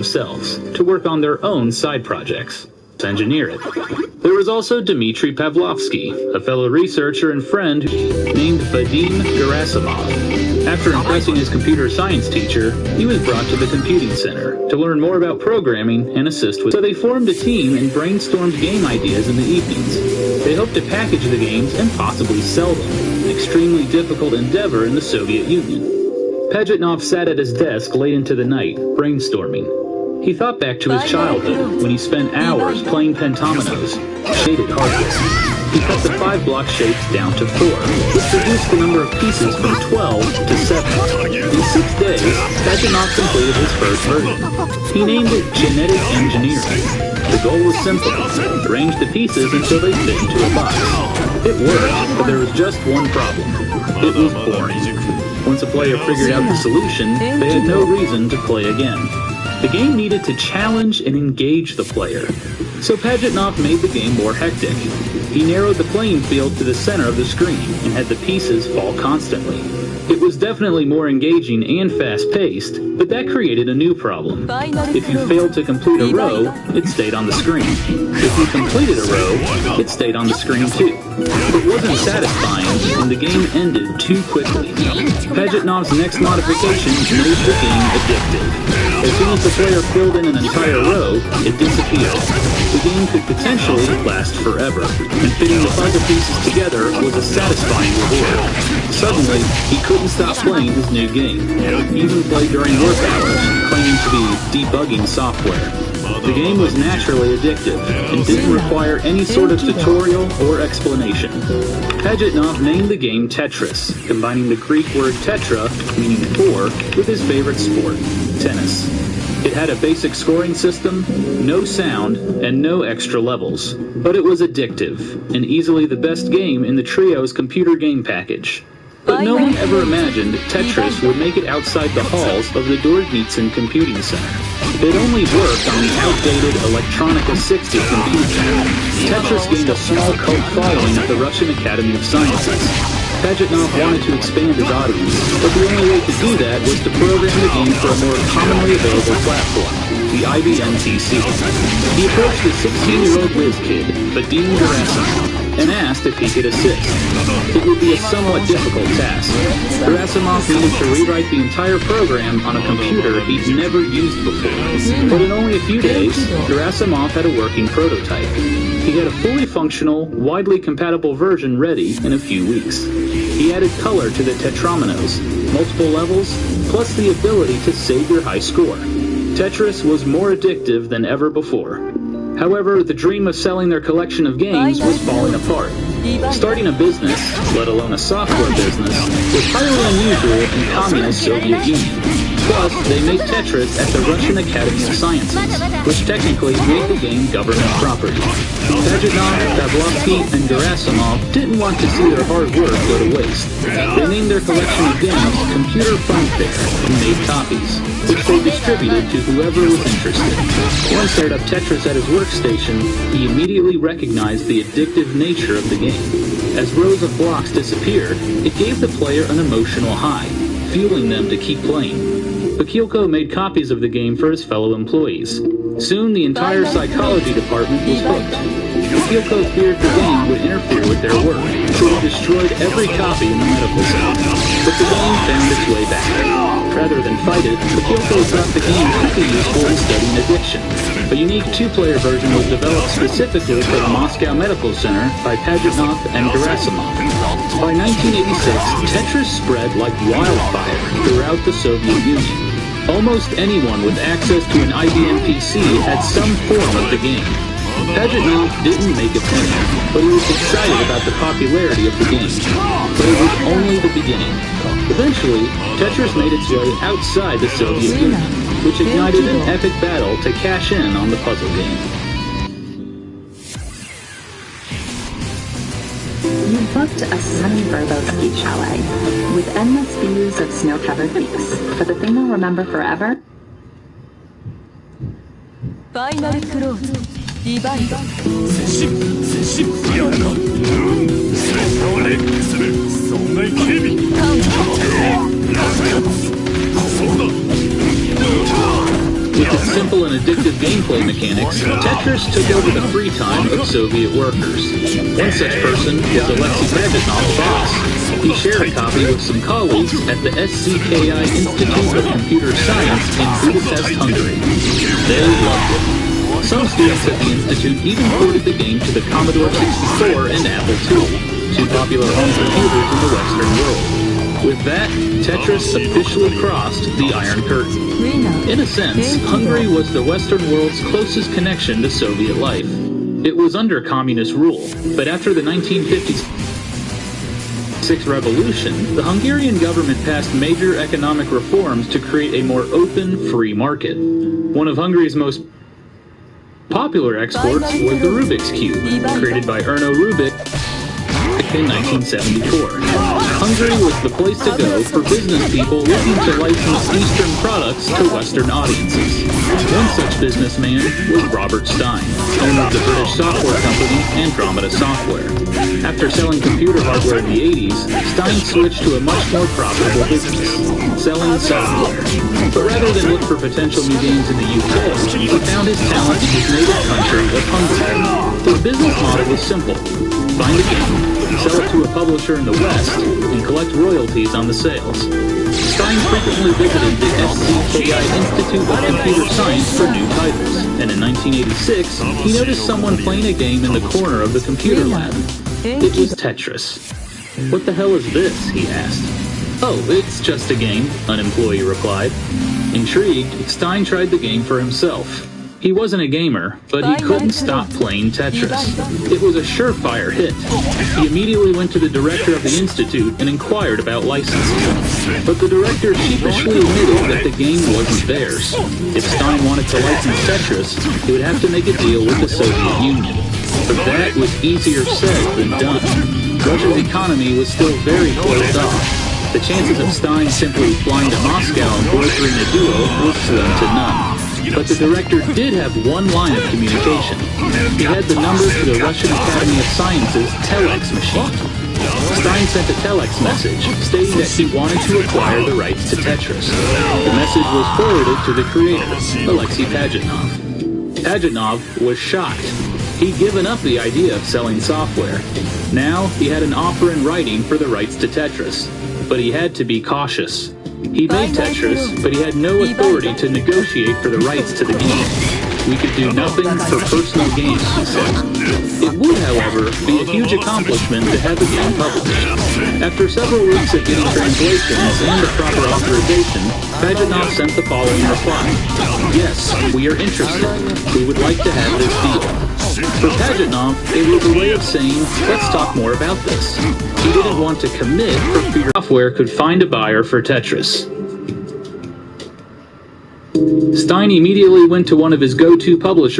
themselves to work on their own side projects. Engineer it. There was also Dmitry Pavlovsky, a fellow researcher and friend named Vadim Gerasimov. After impressing his computer science teacher, he was brought to the computing center to learn more about programming and assist with. So they formed a team and brainstormed game ideas in the evenings. They hoped to package the games and possibly sell them, an extremely difficult endeavor in the Soviet Union. Pajitnov sat at his desk late into the night, brainstorming. He thought back to his childhood, when he spent hours playing pentominoes, shaded hardware. He cut the 5-block shapes down to 4, which reduced the number of pieces from 12 to 7. In 6 days, Pajitnov completed his first version. He named it Genetic Engineering. The goal was simple: arrange the pieces until they fit into a box. It worked, but there was just one problem. It was boring. Once a player figured out the solution, they had no reason to play again. The game needed to challenge and engage the player, so Pajitnov made the game more hectic. He narrowed the playing field to the center of the screen and had the pieces fall constantly. It was definitely more engaging and fast-paced, but that created a new problem. If you failed to complete a row, it stayed on the screen. If you completed a row, it stayed on the screen too. It wasn't satisfying, and the game ended too quickly. Pajitnov's next modification made the game addictive. As soon as the player filled in an entire row, it disappeared. The game could potentially last forever, and fitting the puzzle pieces together was a satisfying reward. Suddenly, he couldn't stop playing his new game. He even played during work hours, claiming to be debugging software. The game was naturally addictive, and didn't require any sort of tutorial or explanation. Pajitnov named the game Tetris, combining the Greek word tetra, meaning 4, with his favorite sport, tennis. It had a basic scoring system, no sound, and no extra levels. But it was addictive, and easily the best game in the trio's computer game package. But no one ever imagined Tetris would make it outside the halls of the Dorgnitsin Computing Center. It only worked on the outdated Electronica 60 computer. Tetris gained a small cult following at the Russian Academy of Sciences. Pajitnov wanted to expand his audience, but the only way to do that was to program the game for a more commonly available platform, the IBM PC. He approached the 16-year-old whiz kid, Vadim Gerasimov, and asked if he could assist. It would be a somewhat difficult task. Gerasimov needed to rewrite the entire program on a computer he'd never used before. But in only a few days, Gerasimov had a working prototype. He had a fully functional, widely compatible version ready in a few weeks. He added color to the tetrominoes, multiple levels, plus the ability to save your high score. Tetris was more addictive than ever before. However, the dream of selling their collection of games was falling apart. Starting a business, let alone a software business, was highly unusual in communist Soviet Union. Plus, they made Tetris at the Russian Academy of Sciences, which technically made the game government property. Pajitnov, Pavlovsky, and Gerasimov didn't want to see their hard work go to waste. They named their collection of games Computer Funfair and made copies, which they distributed to whoever was interested. Once he started up Tetris at his workstation, he immediately recognized the addictive nature of the game. As rows of blocks disappeared, it gave the player an emotional high, fueling them to keep playing. Bakilko made copies of the game for his fellow employees. Soon, the entire psychology department was hooked. Bakilko feared the game would interfere with their work, so he destroyed every copy in the medical center. But the game found its way back. Rather than fight it, Bakilko thought the game could be useful in studying addiction. A unique 2-player version was developed specifically for the Moscow Medical Center by Pajitnov and Gerasimov. By 1986, Tetris spread like wildfire throughout the Soviet Union. Almost anyone with access to an IBM PC had some form of the game. Pajitnov didn't make a penny, but he was excited about the popularity of the game. But it was only the beginning. Eventually, Tetris made its way outside the Soviet Union, which ignited an epic battle to cash in on the puzzle game. You booked a sunny Verbo ski chalet with endless views of snow-covered peaks. But the thing you'll remember forever? Final close. Divide. With its simple and addictive gameplay mechanics, Tetris took over the free time of Soviet workers. One such person was Alexei Pagetov's boss. He shared a copy with some colleagues at the SCKI Institute of Computer Science in Budapest, Hungary. They loved it. Some students at the Institute even ported the game to the Commodore 64 and Apple II, two popular home computers in the Western world. With that, Tetris officially crossed the Iron Curtain. In a sense, Hungary was the Western world's closest connection to Soviet life. It was under communist rule, but after the 1956 revolution, the Hungarian government passed major economic reforms to create a more open, free market. One of Hungary's most popular exports was the Rubik's Cube, created by Erno Rubik in 1974. Hungary was the place to go for business people looking to license Eastern products to Western audiences. One such businessman was Robert Stein, owner of the British software company Andromeda Software. After selling computer hardware in the 80s, Stein switched to a much more profitable business, selling software. But rather than look for potential new games in the UK, he found his talent in his native country of Hungary. His business model was simple. Find a game, sell it to a publisher in the West, and collect royalties on the sales. Stein frequently visited the SCKI Institute of Computer Science for new titles, and in 1986, he noticed someone playing a game in the corner of the computer lab. It was Tetris. "What the hell is this?" he asked. "Oh, it's just a game," an employee replied. Intrigued, Stein tried the game for himself. He wasn't a gamer, but he couldn't stop playing Tetris. It was a surefire hit. He immediately went to the director of the institute and inquired about licensing. But the director sheepishly admitted that the game wasn't theirs. If Stein wanted to license Tetris, he would have to make a deal with the Soviet Union. But that was easier said than done. Russia's economy was still very closed off. The chances of Stein simply flying to Moscow and brokering a deal was slim to none. But the director did have one line of communication. He had the number to the Russian Academy of Sciences telex machine. Stein sent a telex message stating that he wanted to acquire the rights to Tetris. The message was forwarded to the creator, Alexei Pagetov. Pagetov was shocked. He'd given up the idea of selling software. Now he had an offer in writing for the rights to Tetris, but he had to be cautious. He made Tetris, but he had no authority to negotiate for the rights to the game. "We could do nothing for personal gain," he said. It would, however, be a huge accomplishment to have the game published. After several weeks of getting translations and the proper authorization, Pagetov sent the following reply: "Yes, we are interested. We would like to have this deal." For Pagetov, it was a way of saying, "Let's talk more about this." He didn't want to commit for fear software could find a buyer for Tetris. Stein immediately went to one of his go-to publishers